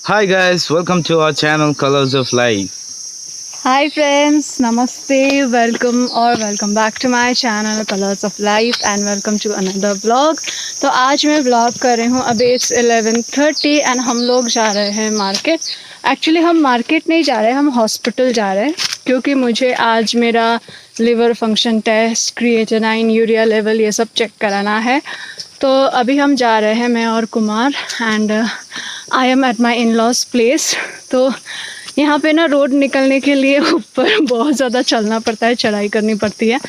Hi guys, welcome to our channel Colors of Life. Hi friends, नमस्ते, welcome back to my channel Colors of Life and welcome to another blog. तो आज मैं blog कर रही हूँ। अभी it's 11:30 and हम लोग जा रहे हैं मार्केट। एक्चुअली हम मार्केट नहीं जा रहे हैं, हम हॉस्पिटल जा रहे हैं क्योंकि मुझे आज मेरा liver function test, creatinine, urea level ये सब चेक कराना है। तो अभी हम जा रहे हैं, मैं और Kumar, and I am at my in lodge place. तो यहाँ पे ना रोड निकलने के लिए ऊपर बहुत ज़्यादा चलना पड़ता है, चढ़ाई करनी पड़ती है।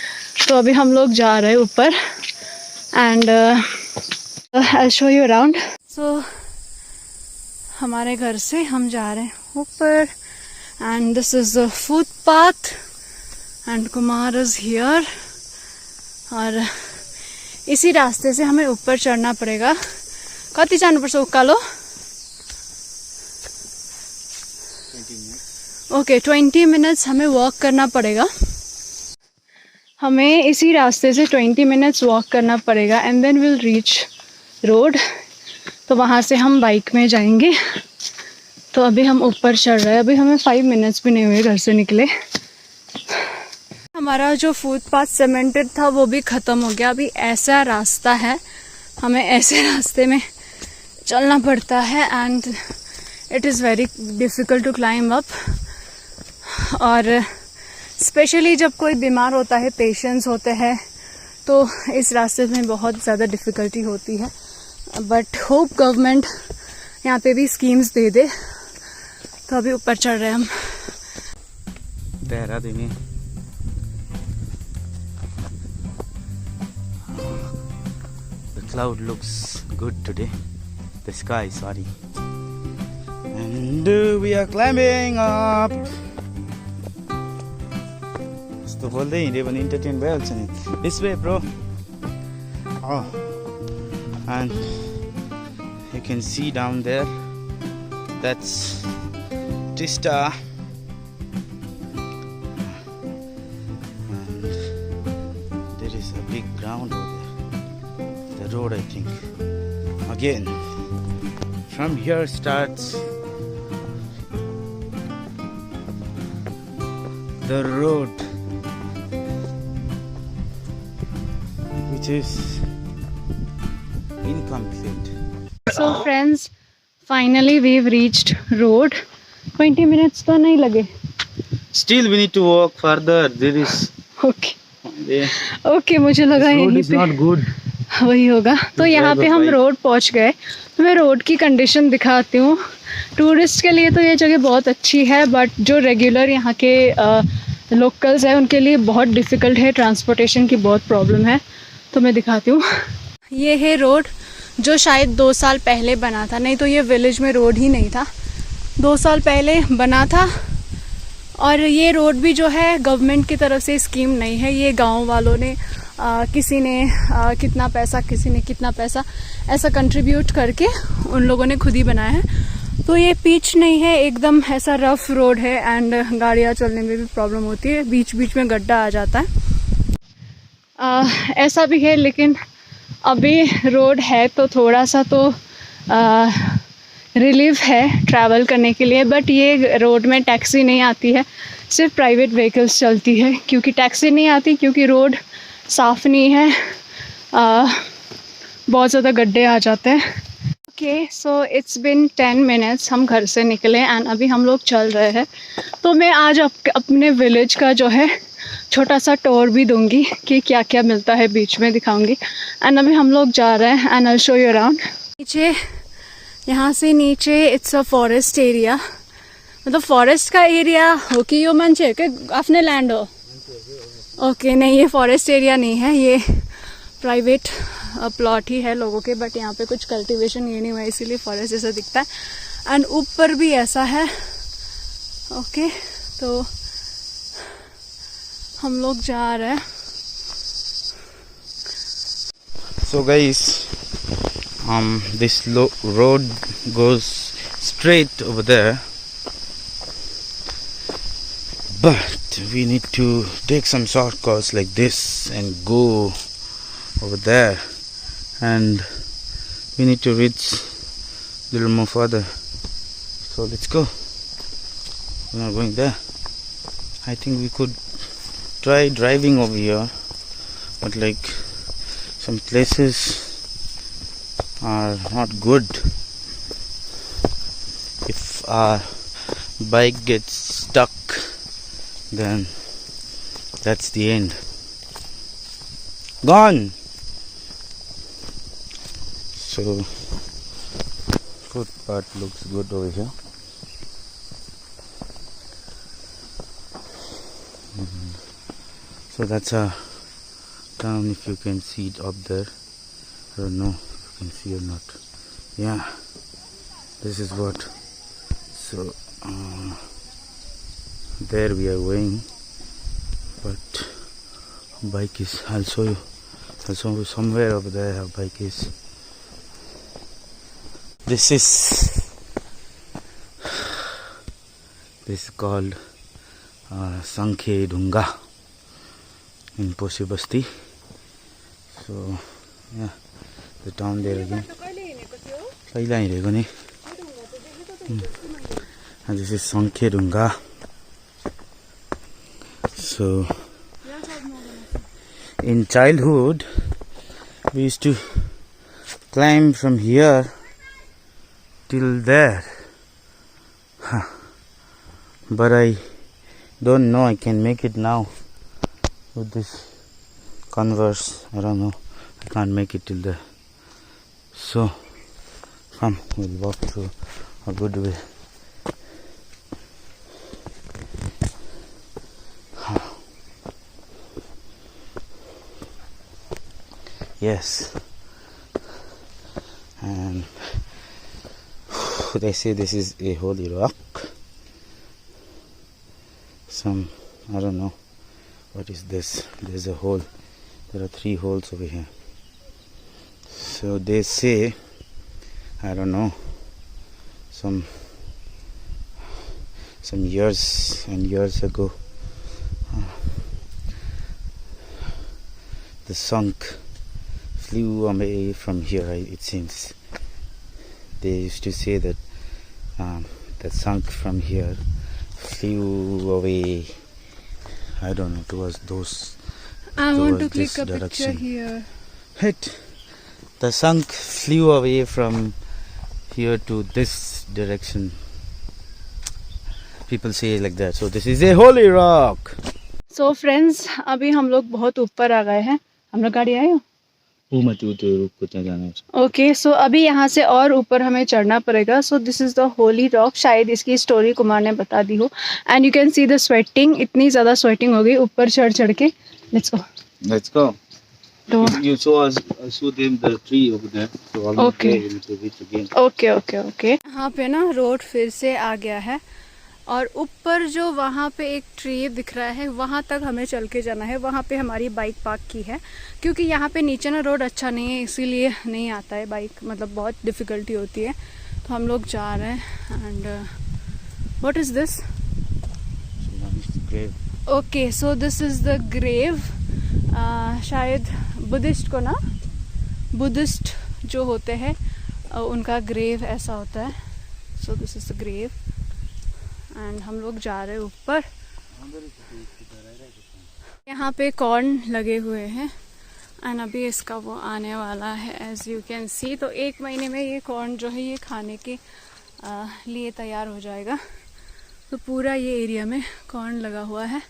तो अभी हम लोग जा रहे हैं ऊपर and I show you around. So हमारे घर से हम जा रहे हैं ऊपर and this is the footpath and Kumar is here. और इसी रास्ते से हमें ऊपर चढ़ना पड़ेगा। कति जानुपर्छ उकालो? ओके, 20 मिनट्स हमें वॉक करना पड़ेगा। हमें इसी रास्ते से 20 मिनट्स वॉक करना पड़ेगा and then will reach road. तो वहाँ से हम बाइक में जाएंगे। तो अभी हम ऊपर चढ़ रहे हैं। अभी हमें 5 मिनट्स भी नहीं हुए घर से निकले। हमारा जो फुटपाथ सीमेंटेड था वो भी ख़त्म हो गया। अभी ऐसा रास्ता है, हमें ऐसे रास्ते में चलना पड़ता है and it is very difficult to climb up. और स्पेशली जब कोई बीमार होता है, पेशेंट्स होते हैं, तो इस रास्ते में बहुत ज़्यादा डिफ़िकल्टी होती है। बट होप गवर्नमेंट यहाँ पे भी स्कीम्स दे दे। तो अभी ऊपर चढ़ रहे हैं हम। Dehradun The cloud looks good today. The sky, sorry. And we are climbing up. तो बोल्दै हिँड्यो भने इन्टरटेन भइहाल्छ नि। This way, bro. Oh, and you can see down there. That's Tista. And there is a big ground over there. The road, I think. Again, from here starts the road, which is incomplete. So friends, finally we've reached road. 20 minutes तो नहीं लगे. Still we need to walk further. There is okay, मुझे लगा road is यहीं not good. पे वही होगा। तो यहाँ पे हम रोड पहुँच गए। तो मैं रोड की कंडीशन दिखाती हूँ। टूरिस्ट के लिए तो ये जगह बहुत अच्छी है, बट जो रेगुलर यहाँ के लोकल्स हैं उनके लिए बहुत डिफ़िकल्ट है। ट्रांसपोर्टेशन की बहुत प्रॉब्लम है। तो मैं दिखाती हूँ। ये है रोड जो शायद 2 साल पहले बना था, नहीं तो ये विलेज में रोड ही नहीं था। 2 साल पहले बना था। और ये रोड भी जो है गवर्नमेंट की तरफ से स्कीम नहीं है, ये गांव वालों ने किसी ने कितना पैसा, किसी ने कितना पैसा ऐसा कंट्रीब्यूट करके उन लोगों ने खुद ही बनाया है। तो ये पिच नहीं है, एकदम ऐसा रफ रोड है एंड गाड़ियाँ चलने में भी प्रॉब्लम होती है। बीच बीच में गड्ढा आ जाता है। ऐसा भी है, लेकिन अभी रोड है तो थोड़ा सा तो रिलीफ है ट्रैवल करने के लिए। बट ये रोड में टैक्सी नहीं आती है, सिर्फ प्राइवेट व्हीकल्स चलती है। क्योंकि टैक्सी नहीं आती, क्योंकि रोड साफ़ नहीं है, बहुत ज़्यादा गड्ढे आ जाते हैं। Okay, so it's been 10 minutes हम घर से निकले एंड अभी हम लोग चल रहे हैं। तो मैं आज अपने विलेज का जो है छोटा सा टूर भी दूंगी कि क्या क्या मिलता है, बीच में दिखाऊंगी। एंड अभी हम लोग जा रहे हैं and I show you around. नीचे, यहाँ से नीचे इट्स अ फॉरेस्ट एरिया। मतलब फॉरेस्ट का एरिया हो कि यो मान्छे के आफ्नै ल्यान्ड हो? ओके, नहीं, ये फॉरेस्ट एरिया नहीं है, ये प्राइवेट प्लॉट ही है लोगों के। बट यहाँ पे कुछ कल्टीवेशन ये नहीं हुआ, इसीलिए फॉरेस्ट जैसा दिखता है। एंड ऊपर भी ऐसा है। ओके, तो हम लोग जा रहे हैं। So guys, this road goes straight over there, but we need to take some shortcuts like this and go over there, and we need to reach a little more further. So let's go. We're not going there. I think we could try driving over here, but like some places are not good. If our bike gets stuck, then that's the end. Gone. So footpath looks good over here. So that's a town, if you can see it up there. I don't know if you can see or not. Yeah, this is what. So there we are going, but bike is, I'll show you. I'll show you somewhere over there how bike is. This is called Sankhe Dunga in Posi Basti. So yeah, the town there again. And this is Sankhe Dunga. So in childhood we used to climb from here till there, but I don't know I can make it now with this Converse. I don't know, I can't make it till there. So come, we'll walk through a good way. Yes, and they say this is a holy rock. Some, I don't know what is this. There's a hole. There are 3 holes over here. So they say, I don't know, some years and years ago, the sunk flew away from here. It seems they used to say that that sunk from here flew away. I don't know, towards those. I want to this click a direction. picture here. The sunk flew away from here to this direction. People say like that. So this is a holy rock. So friends, अभी हम लोग बहुत ऊपर आ गए हैं. हम लोग गाड़ी आए हो? ओके, सो अभी यहाँ से और ऊपर हमें चढ़ना पड़ेगा. सो this is the Holi rock. शायद इसकी स्टोरी कुमार ने बता दी हो. And you can see the sweating. इतनी ज़्यादा स्वेटिंग हो गई ऊपर चढ़ के. Let's go. तो You saw them the tree over there. So almost there we need to reach again. Okay. यहाँ पे ना रोड फिर से आ गया है और ऊपर जो वहाँ पे एक ट्री दिख रहा है वहाँ तक हमें चल के जाना है. वहाँ पे हमारी बाइक पार्क की है क्योंकि यहाँ पे नीचे ना रोड अच्छा नहीं है, इसीलिए नहीं आता है बाइक, मतलब बहुत डिफ़िकल्टी होती है. तो हम लोग जा रहे हैं. And what is this? Okay, so this is the grave. शायद बुद्धिस्ट को ना, बुद्धिस्ट जो होते हैं उनका ग्रेव ऐसा होता है. So this is the grave and हम लोग जा रहे हैं ऊपर. यहाँ पे कॉर्न लगे हुए हैं एंड अभी इसका वो आने वाला है एज यू कैन सी. तो 1 महीने में ये कॉर्न जो है ये खाने के लिए तैयार हो जाएगा. तो पूरा ये एरिया में कॉर्न लगा हुआ है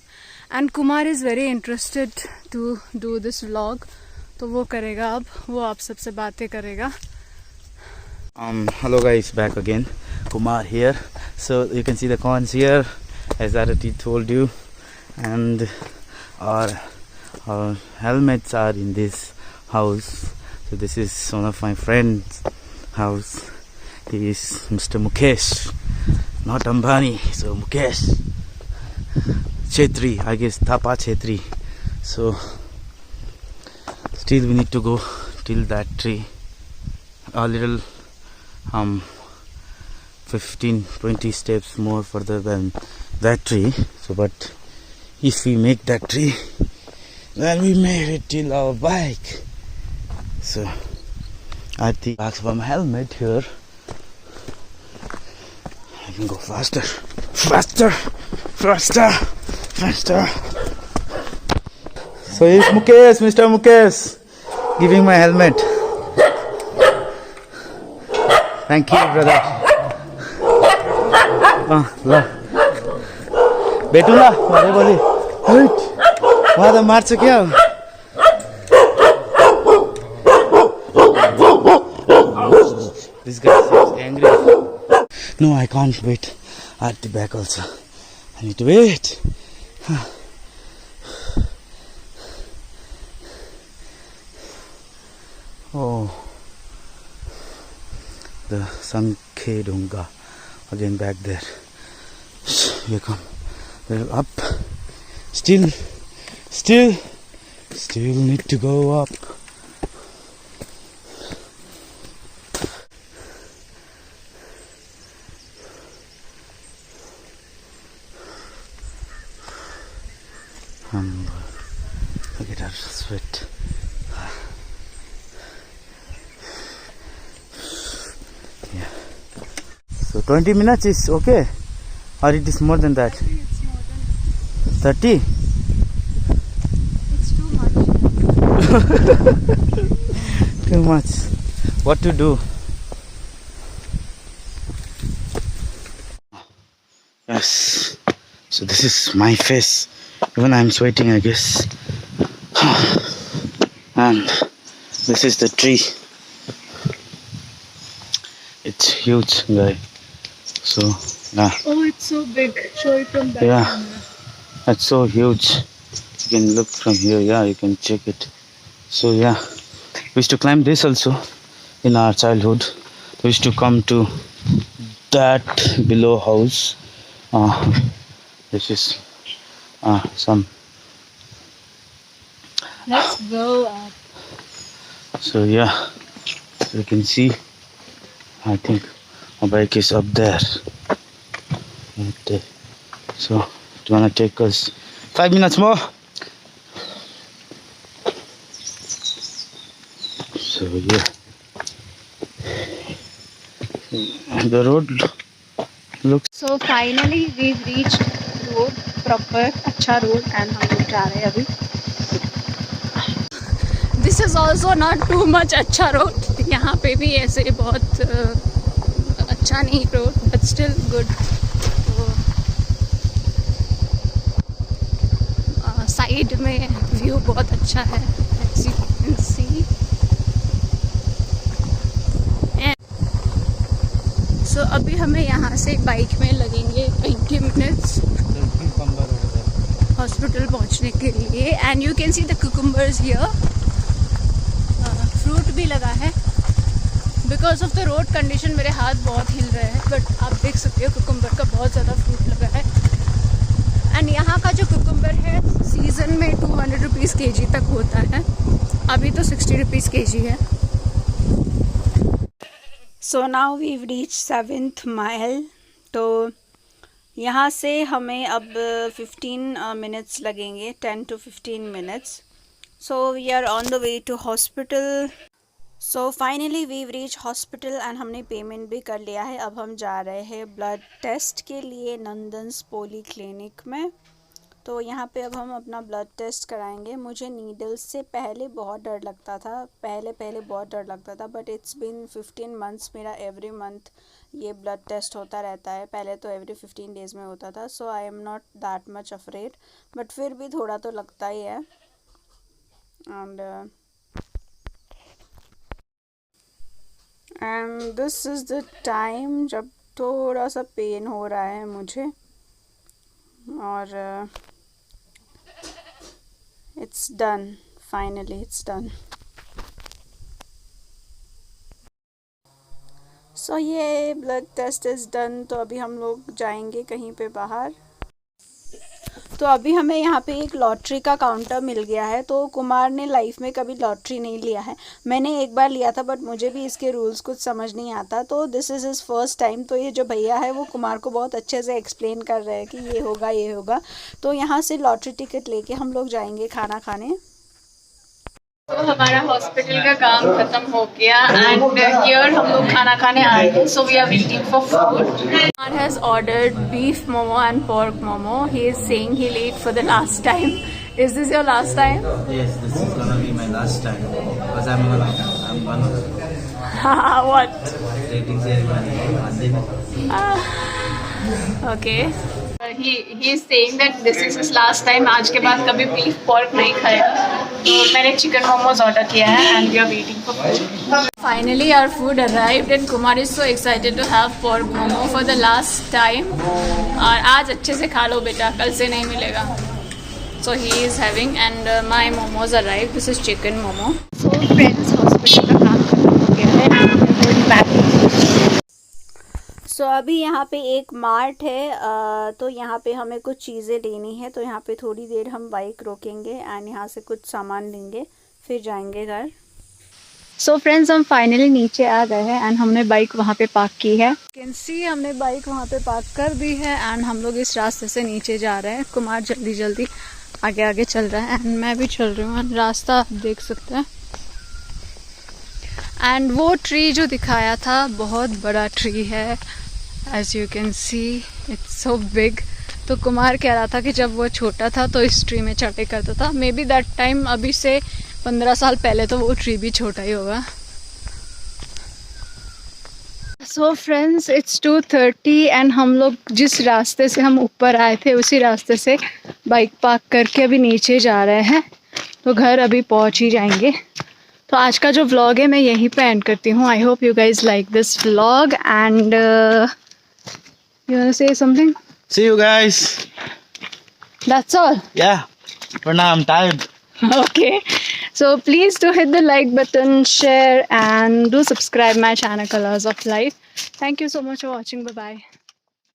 and Kumar is very interested to do this vlog. तो वो करेगा, अब वो आप सबसे बातें करेगा. Hello guys, back again. Kumar here. So you can see the corns here, as Arati told you, and our helmets are in this house. So this is one of my friend's house. He is Mr. Mukesh, not Ambani. So Mukesh Chetri, I guess Thapa Chetri. So still we need to go till that tree. A little 15-20 steps more further than that tree. So but if we make that tree, then we made it till our bike. So I think I have my helmet here. I can go faster, faster, faster, faster. So it's Mukesh, Mr. Mukesh, giving my helmet. Thank you, brother. बेटूंगा मारे बोली वहाँ तो मार चुके हो. This guy is angry. No, I can't wait at the back also. I need to wait. Oh, the Sankhedunga again back there. Here come. We're up. Still need to go up. Look at our sweat. Yeah. So 20 minutes is okay, or it is more than that? I think it's more than 30? it's too much. Too much. What to do? Yes. So this is my face. Even I'm sweating, I guess. And this is the tree. It's huge, guy. So yeah. Oh, it's so big. Show it from back. Yeah. Camera. That's so huge. You can look from here. Yeah, you can check it. So yeah, we used to climb this also in our childhood. We used to come to that below house. This is some. Let's go up. So yeah, you can see. I think my bike is up there. Okay. So it's gonna take us 5 minutes more. So yeah, the road looks. So finally we've reached road, proper अच्छा road, and हम लोग जा रहे हैं अभी. This is also not too much अच्छा road. यहाँ पे भी ऐसे बहुत अच्छा नहीं road, but still good. तो साइड में व्यू बहुत अच्छा है, as you can see. So अभी हमें यहाँ से बाइक में लगेंगे 20 minutes हॉस्पिटल पहुँचने के लिए. And you can see the cucumbers here. Fruit भी लगा है. Because of the road condition मेरे हाथ बहुत हिल रहे हैं, बट आप देख सकते हो कुकुम्बर का बहुत ज़्यादा फ्रूट लगा है. एंड यहाँ का जो कुकुम्बर है सीज़न में 200 रुपीज़ kg तक होता है. अभी तो 60 रुपीज़ kg है. So now we reach 7th mile. तो यहाँ से हमें अब 15 मिनट्स लगेंगे, 10 to 15 minutes. So we are on the way to hospital. So finally we reach hospital and हमने पेमेंट भी कर लिया है. अब हम जा रहे हैं ब्लड टेस्ट के लिए नंदन्स पोली क्लिनिक में. तो यहाँ पे अब हम अपना ब्लड टेस्ट कराएंगे. मुझे नीडल्स से पहले बहुत डर लगता था, पहले बहुत डर लगता था, बट इट्स बिन 15 मंथ्स. मेरा एवरी मंथ ये ब्लड टेस्ट होता रहता है. पहले तो एवरी 15 डेज़ में होता था. So I am not that much afraid, but फिर भी थोड़ा तो लगता ही है. And this is the time जब थोड़ा सा पेन हो रहा है मुझे. और it's done, finally it's done. So ये blood test is done. तो अभी हम लोग जाएंगे कहीं पे बाहर. तो अभी हमें यहाँ पे एक लॉटरी का काउंटर मिल गया है. तो कुमार ने लाइफ में कभी लॉटरी नहीं लिया है. मैंने एक बार लिया था, बट मुझे भी इसके रूल्स कुछ समझ नहीं आता. तो this is his first time. तो ये जो भैया है वो कुमार को बहुत अच्छे से एक्सप्लेन कर रहे हैं कि ये होगा. तो यहाँ से लॉटरी टिकट लेके हम लोग जाएंगे खाना खाने. तो हमारा हॉस्पिटल का काम खत्म हो गया एंड हियर हम लोग खाना खाने आए हैं. So we are waiting for food. Kumar has ordered beef momo and pork momo. He is saying he'll eat for the last time. Is this your last time? Yes, this is gonna be my last time because I'm gonna What? dating ceremony. Okay. He is saying that this is his last time. आज के बाद कभी beef pork नहीं खाएगा. तो मैंने chicken momos order किया है and we are waiting for food. Finally our food arrived and Kumar is so excited to have pork momo for the last time. और आज अच्छे से खा लो बेटा, कल से नहीं मिलेगा. So he is having and my momos arrived. This is chicken momo. So friends, hospital का काम खत्म हो गया है. I'm going back. सो अभी यहाँ पे एक मार्ट है, तो यहाँ पे हमें कुछ चीज़ें लेनी है, तो यहाँ पे थोड़ी देर हम बाइक रोकेंगे एंड यहाँ से कुछ सामान लेंगे, फिर जाएंगे घर. सो फ्रेंड्स, हम फाइनली नीचे आ गए हैं एंड हमने बाइक वहाँ पे पार्क की है. कैन सी हमने बाइक वहाँ पे पार्क कर दी है एंड हम लोग इस रास्ते से नीचे जा रहे हैं. कुमार जल्दी जल्दी आगे आगे चल रहा है एंड मैं भी चल रही हूँ. रास्ता आप देख सकते हैं. एंड वो ट्री जो दिखाया था बहुत बड़ा ट्री है. As you can see, it's so big. तो कुमार कह रहा था कि जब वो छोटा था तो इस ट्री में चढ़ाई करता था. मे बी दैट टाइम, अभी से 15 साल पहले तो वो ट्री भी छोटा ही होगा. सो फ्रेंड्स, इट्स 2:30 एंड हम लोग जिस रास्ते से हम ऊपर आए थे उसी रास्ते से बाइक पार्क करके अभी नीचे जा रहे हैं. तो घर अभी पहुंच ही जाएंगे. तो आज का जो व्लॉग है मैं यहीं पे एंड करती हूँ. I hope you guys like this vlog and you want to say something? See you guys. That's all? Yeah. For now I'm tired. Okay. So please do hit the like button, share and do subscribe my channel Colors of Life. Thank you so much for watching. Bye bye.